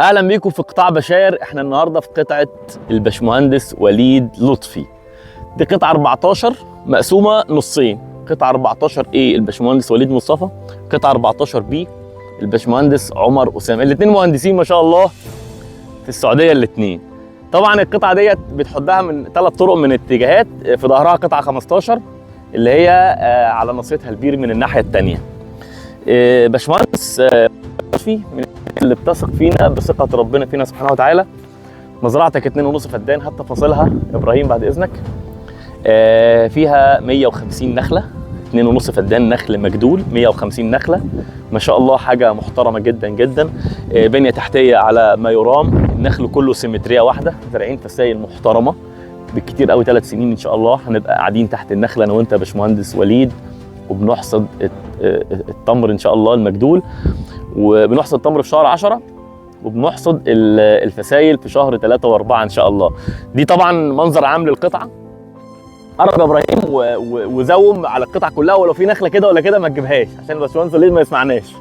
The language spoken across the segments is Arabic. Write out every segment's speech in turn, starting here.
اهلا بيكم في قطاع بشاير. احنا النهارده في قطعه الباشمهندس وليد لطفي. دي قطعه 14 مقسومه نصين، قطعه 14 ايه الباشمهندس وليد مصطفى، قطعه 14 بي الباشمهندس عمر اسامه. الاثنين مهندسين ما شاء الله في السعوديه الاثنين. طبعا القطعه ديت بتحدها من 3 طرق من اتجاهات. في ظهرها قطعه 15 اللي هي على نصيتها البير من الناحيه الثانيه. باشمهندس لطفي من اللي بتثق فينا بثقه ربنا فينا سبحانه وتعالى. مزرعتك 2.5 فدان، هات تفاصيلها ابراهيم بعد اذنك. فيها 150 نخله، 2.5 فدان نخل مجدول، 150 نخله ما شاء الله، حاجه محترمه جدا جدا. بنيه تحتيه على ما يرام، النخل كله سيمتريه واحده، زارعين فسايل محترمه بالكتير قوي 3 سنين ان شاء الله هنبقى قاعدين تحت النخله انا وانت يا باشمهندس وليد، وبنحصد التمر ان شاء الله المجدول، وبنحصد التمر في شهر 10 وبنحصد الفسايل في شهر 3 و4 ان شاء الله. دي طبعا منظر عام للقطعه. قرب يا ابراهيم وزوم على القطعه كلها، ولو في نخله كده ولا كده ما تجيبهاش عشان الباشمهندس وليد ما يسمعناش.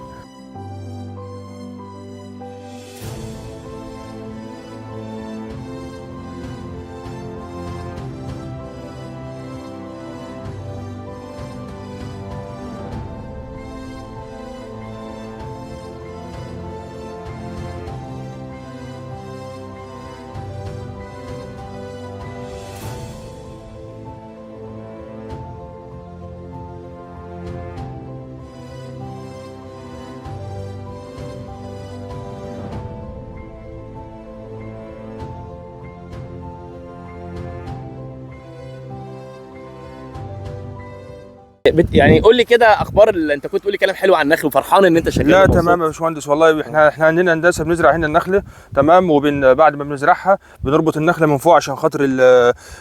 يعني قول لي كده اخبار انت كنت تقول لي كلام حلو عن النخل وفرحان ان انت شغال. لا تمام يا باشمهندس، والله احنا عندنا هندسه بنزرع هنا النخله تمام، بعد ما بنزرعها بنربط النخله من فوق عشان خاطر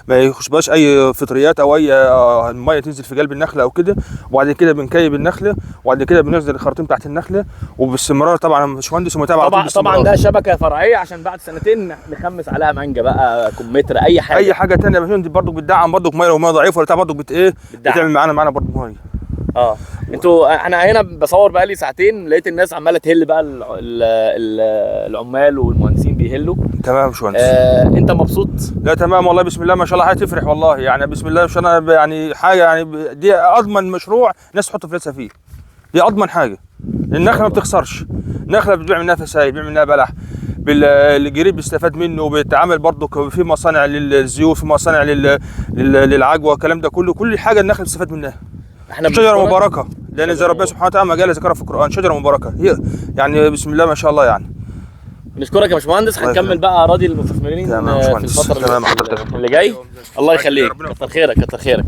ما يخشبهاش اي فطريات او اي ميه تنزل في قلب النخله او كده، وبعد كده بنكيب النخله، وبعد كده بننزل الخراطيم تحت النخله وباستمرار طبعا يا باشمهندس، ومتابعه طبعا ده شبكه فرعيه عشان بعد سنتين نخمس عليها مانجا بقى، كمثرى، اي حاجه ثانيه يا باشمهندس. برضه بتدعم برضه ميه، لو ميه ضعيفه ولا برضه بتعمل معانا برضه ميه. انتوا انا هنا بصور بقى لي ساعتين، لقيت الناس عماله تهل بقى، العمال والمهندسين بيهلوا. تمام يا باشمهندس. انت مبسوط؟ لا تمام والله، بسم الله ما شاء الله، هتفرح والله يعني، بسم الله. مش انا يعني حاجه يعني، دي اضمن مشروع ناس تحط فلوسها فيه، دي اضمن حاجه. النخله ما بتخسرش، النخله بتبيع منها فسايل، بيبيع منها بلح، الجريب بيستفاد منه، وبيتعامل برضه في مصانع للزيوت، في مصانع للعجوه، والكلام ده كله، كل حاجه النخله بتستفاد منها. احنا شجره مباركه، لان زي ربنا سبحانه وتعالى ما قال ذكرها في القران، شجره مباركه هي يعني، بسم الله ما شاء الله يعني. نشكرك يا باشمهندس. هنكمل بقى اراضي المستثمرين في الفتره اللي جاي. الله يخليك، كتر خيرك كتر خيرك.